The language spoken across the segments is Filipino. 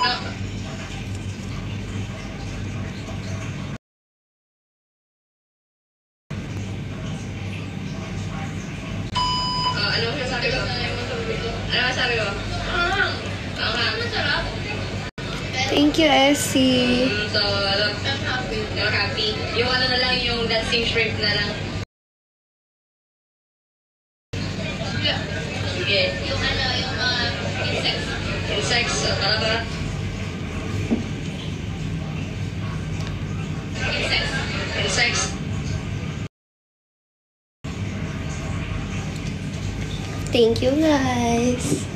Ano masasabi ko? Ano masasabi ko? Masarap. Thank you, Essie. So, I'm happy. You're happy. Yung ano na lang, yung dancing shrimp na lang. Yeah. Sige. Yung ano, yung insects. Insects. So, tara. Insects. Thank you, guys.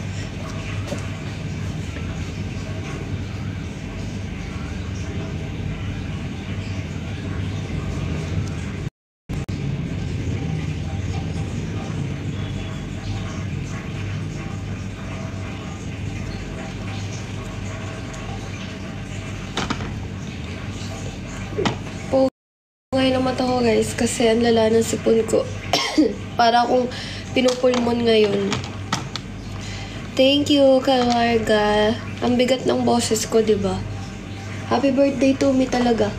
Ngayon naman ako, guys, kasi ang lala ng sipon ko. Para akong pinupulmon ngayon. Thank you, Kalarga. Ang bigat ng boses ko, diba? Happy birthday to me talaga.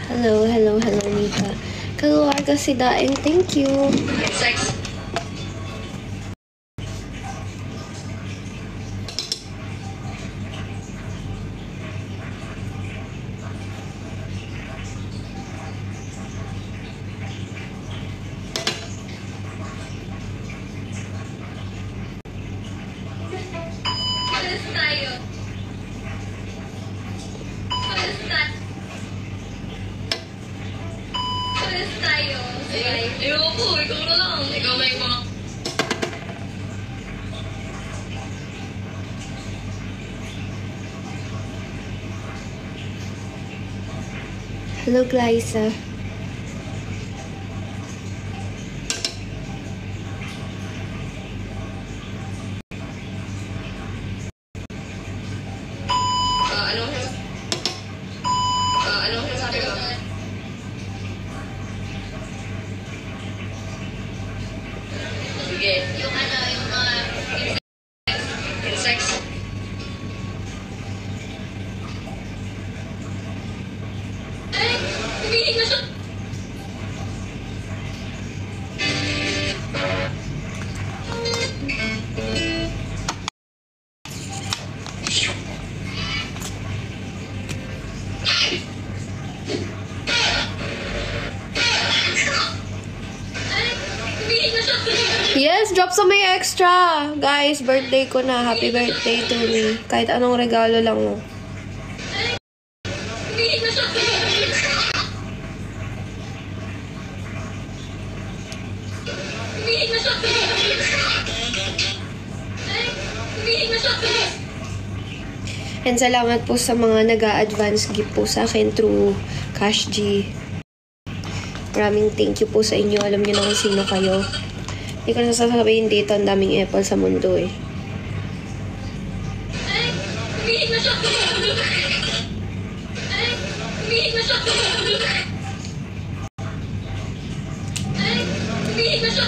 Hello, Nika. Kalarga si Daeng, thank you. Insects. Alas tayo. Alas tayo. Ayoko, ikaw na lang. Ikaw may mga... Hello, Glyza. Ano masasabi ko? Sige. Yung ano, yung Insects. ay, tuminig na siya. Yes, drop sa may extra. Guys, birthday ko na. Happy birthday to me. Kahit anong regalo lang mo. Tuminig na siya. Tuminig na siya. Ay, tuminig na siya. And salamat po sa mga nag-a-advance gift po sa akin through Cash G. Maraming thank you po sa inyo. Alam niyo na kung sino kayo. Hindi ko na sasabihin dito, ang daming apple sa mundo eh. Ay, tuminig na siya. Ay, tuminig na siya. Ay, tuminig na siya.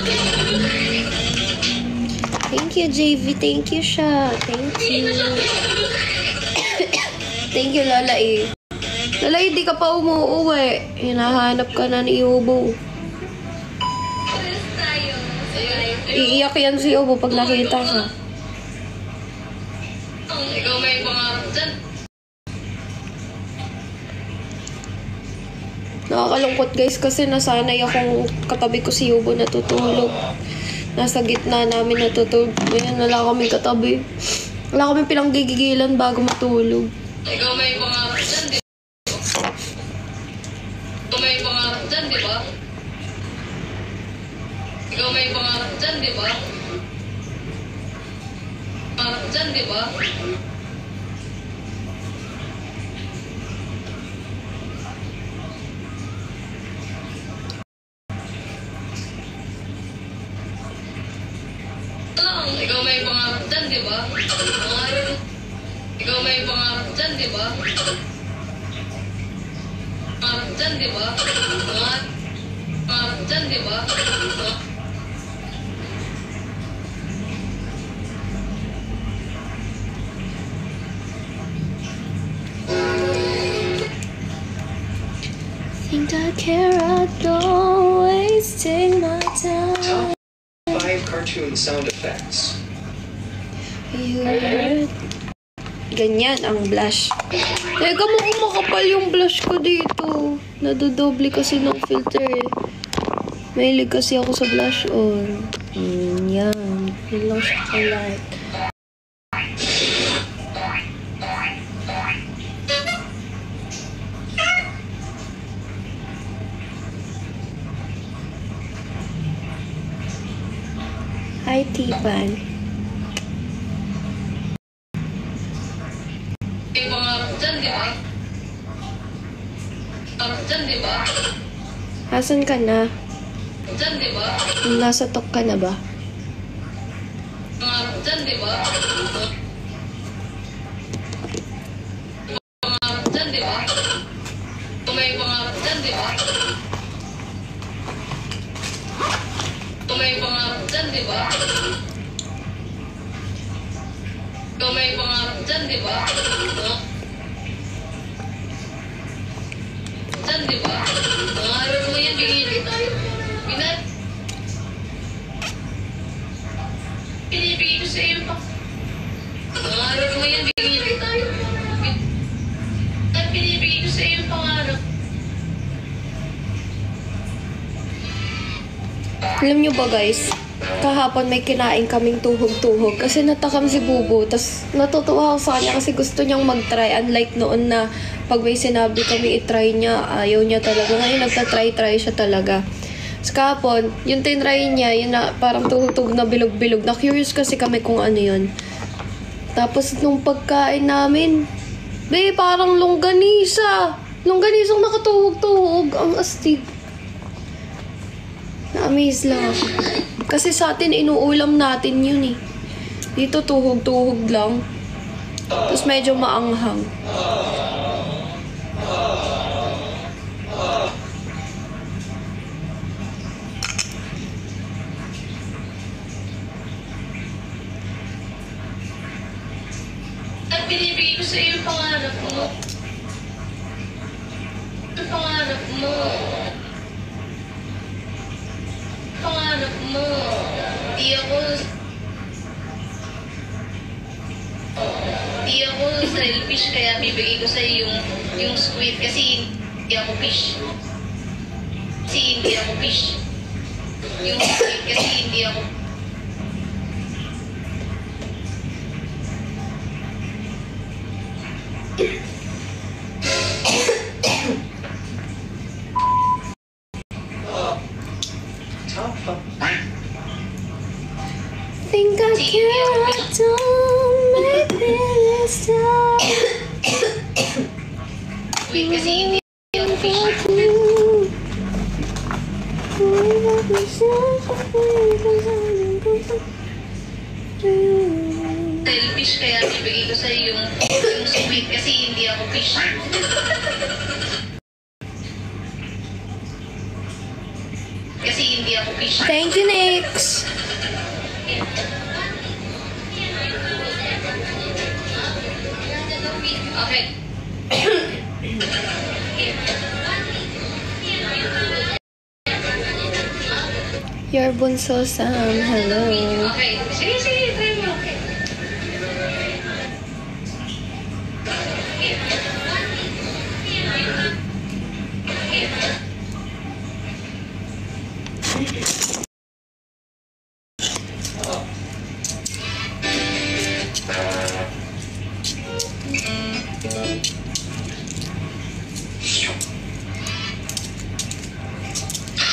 Thank you, JV. Thank you siya. Thank you. Thank you, Lola eh. Lola, hindi ka pa umuuwi. Hinahanap ka na ni Ubo. Alas tayo. Iiyak yan si Ubo pag nakita ka. Ikaw may pangarap dyan. Nakakalungkot guys kasi nasanay akong katabi ko si Ubo natutulog. Nasa gitna namin natutulog. Ngayon wala kaming katabi. Wala kaming pinanggigigilan bago matulog. Ikaw may pangarap dyan, di ba? Ikaw may pangarap dyan, di ba? Ikaw may pangarap dyan, di ba? Pangarap dyan, di ba? Ikaw may pangarap dyan, di ba? Ikaw may pangarap dyan, di ba? dyan, di ba? Dyan, di ba? Think I care, I don't wasting my time. Top 5 cartoon sound effects. You heard? Ganyan ang blush. Teka mo kung makapal yung blush ko dito. Nadodoble kasi ng filter eh. Mahilig kasi ako sa blush on. Yan. Yun lang siya ka-light. Hi, Tipan. Yung mga dyan, di ba? Dyan, di ba? Asan ka na? Dyan, di ba? Nasa tok ka na ba? Mga dyan, di ba? Mga dyan, di ba? May mga dyan, di ba? May mga dyan, di ba? May mga dyan, di ba? Dyan, di ba? Pangarap mo yan, bigyan tayo. Pinibigay ko sa iyo pa. Pangarap mo yan, bigyan tayo. At pinibigay ko sa iyo pangarap. Alam nyo ba guys, kahapon may kinain kaming tuhog-tuhog kasi natakam si Bubo. Tapos natutuwa ako sa kanya kasi gusto niyang mag-try. Unlike noon na pag may sinabi kami i-try niya, ayaw niya talaga. Ngayon nagta-try siya talaga. Tapos kahapon, yung tinry niya, yun na parang tuhog-tuhog na bilog-bilog. Na-curious kasi kami kung ano yun. Tapos nung pagkain namin, parang longganisa. Longganisang nakatuhog-tuhog. Ang astig. Na-amaze lang ako. Kasi sa atin, inuulam natin yun eh. Dito, tuhog-tuhog lang. Tapos medyo maanghang. At pinibigay ko sa iyo pangarap mo. Pangarap mo. Pangarap mo. Di ako selfish kaya bibigay ko sa yung squid kasi hindi ako fish. Kasi hindi ako fish. Yung squid kasi hindi ako. Top 5. Think I care, I don't make me stop. Squid kasi hindi ako fish. Selfish kaya bibigay ko sa yung squid kasi hindi ako fish. Kasi hindi ako fish. Thank you, Nix. Okay. Your bunso Sam, hello. Okay. Sige, try mo. Okay.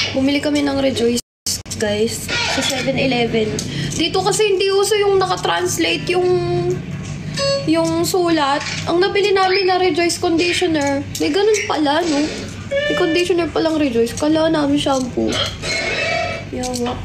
Bumili kami ng Rejoice, guys, sa 7-Eleven. Dito kasi hindi uso yung naka-translate yung sulat. Ang nabili namin na Rejoice conditioner. May ganun pala, no? May conditioner palang Rejoice. Kala namin shampoo. Yawa.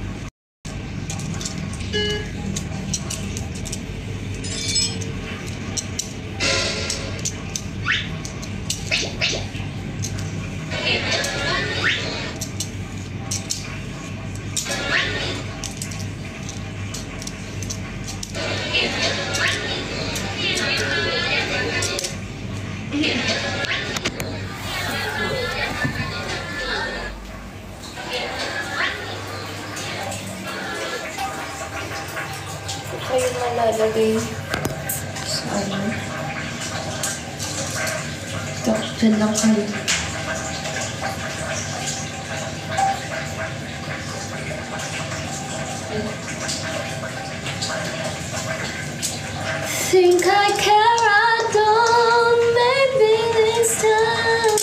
Ito kayo malalagay sa ano. Ito, dyan lang kayo. Think I care, I don't. Maybe this time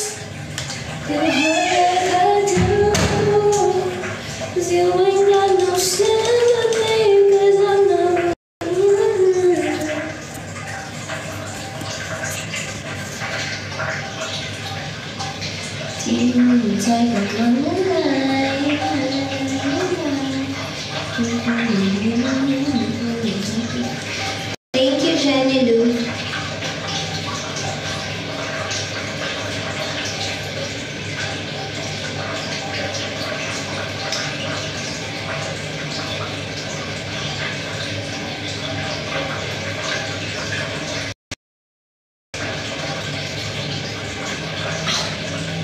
you hurt like I do. 'Cause you ain't got no sympathy, 'cause I'm not. Take a Thank you, Jenny Lou.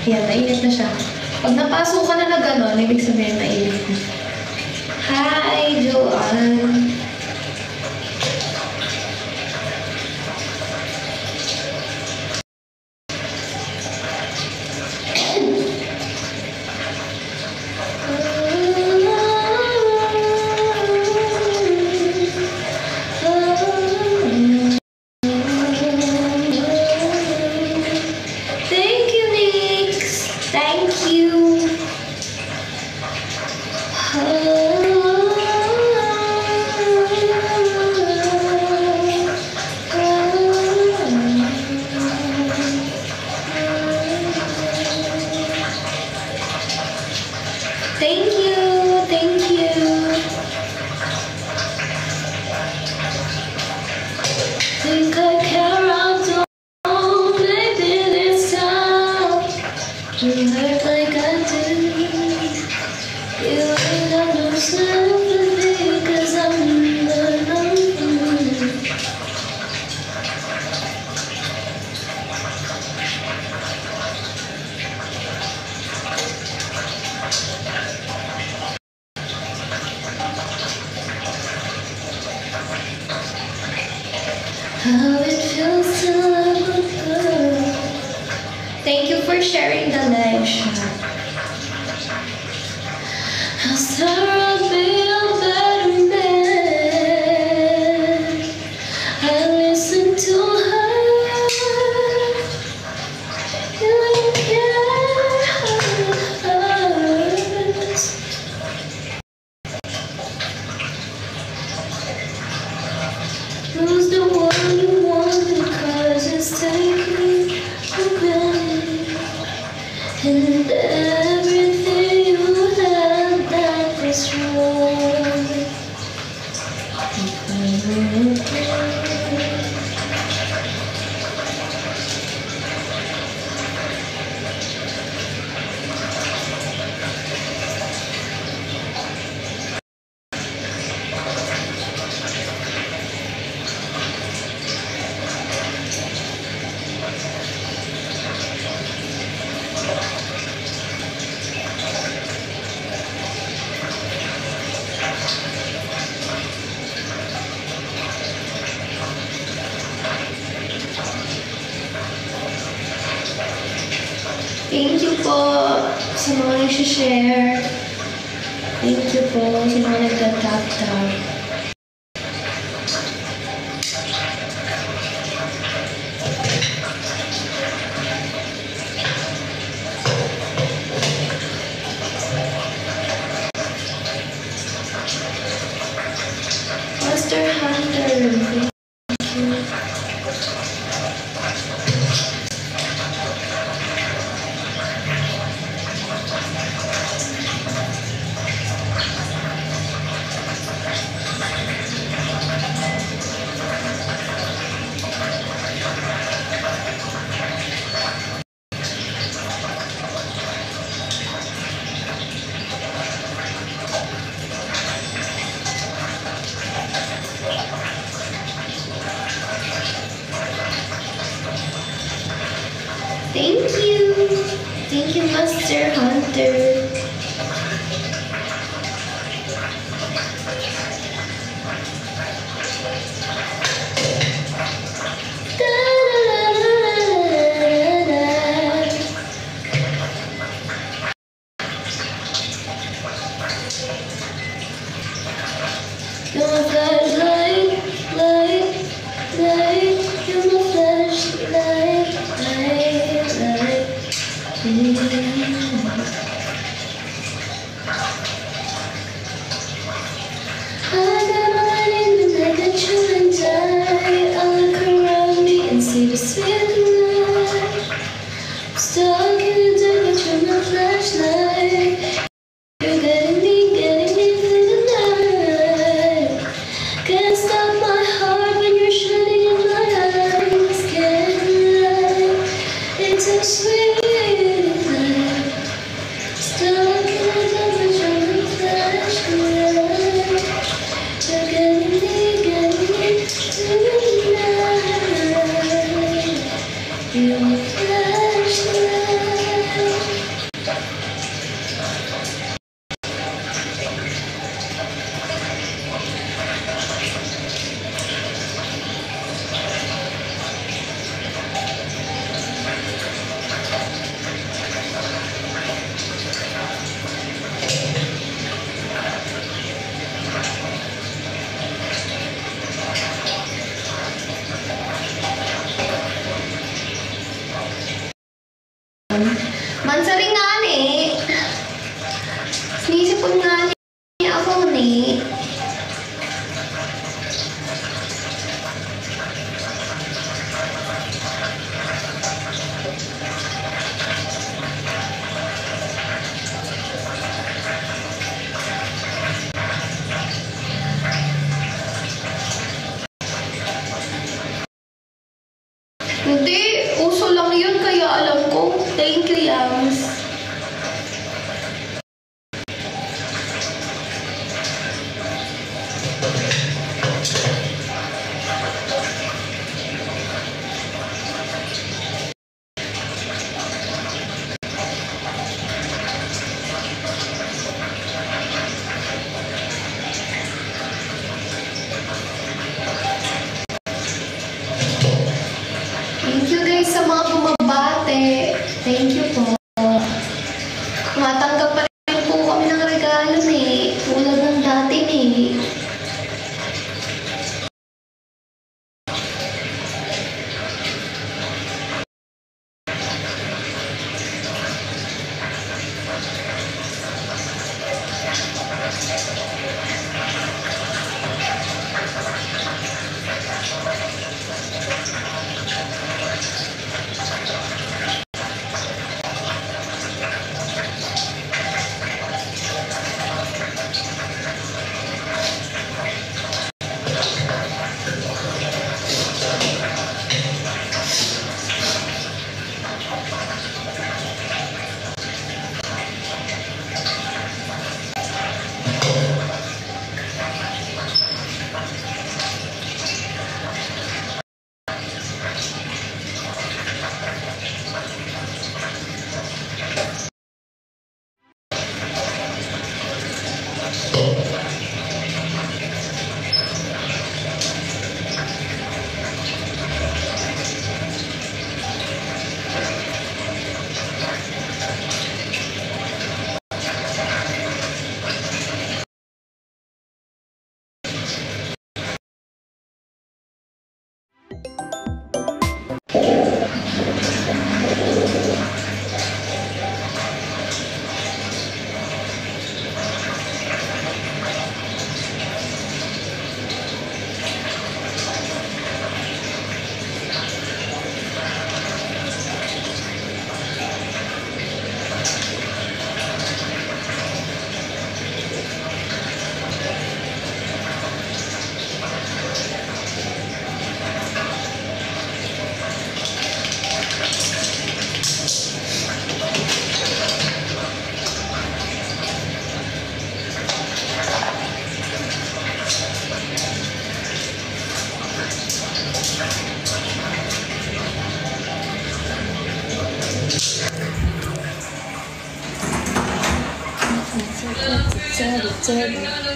Yan, mainit na siya. Pag napasok ka na gano'n, ibig sabihin mainit na. Hi, Joanne. Thank you, Nix. Thank you. Thank you, thank you. Think I care, I don't. Maybe this time you hurt like I do. You ain't got no sympathy, 'cause I'm not alone. How it feels to love a girl. Thank you for sharing the live shot. I'll start to be a better man. I listen to her. You don't care how it hurts. Who's the one you want, because it's taking a minute. And everything you have that is wrong. Thank you po sa mga nag-share. Thank you po sa mga nag-tap-tap. Master Hunter, thank you. Thank you. Thank you, Master Hunter. You're my flashlight, light, light. You're my flashlight, light, light. I got all that in me, I got you and I look around me and see the sweet light. I'm stuck in the dark, but you're my flashlight. You're getting me through the night. Can't stop my heart when you're shining in my eyes. Can't lie, it's a sweet light. Stuck in the dark, but you're my flashlight. You're getting me through the night. You're my flashlight. Mansaring nga ni. Sinisipon nga ni ako ni. Hindi, uso lang yun kaya alam ko. Thank you, Yams.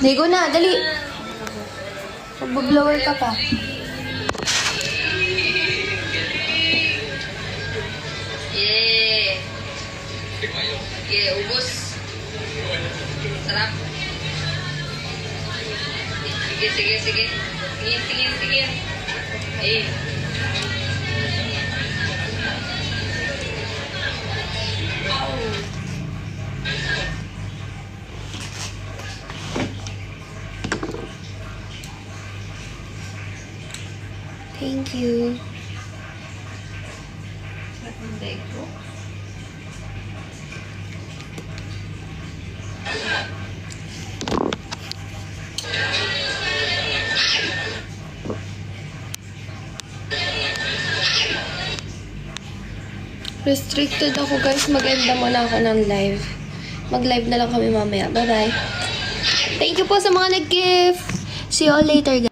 Ligo na, dali. Magbablower ka pa. Yeah. Yeah, ubos. Sarap. Sige, sige, sige. Tingin, tingin, tingin. Eh. Thank you. Restricted ako guys. Mag-enda muna ako ng live. Mag-live na lang kami mamaya. Bye-bye. Thank you po sa mga nag-gift. See you all later guys.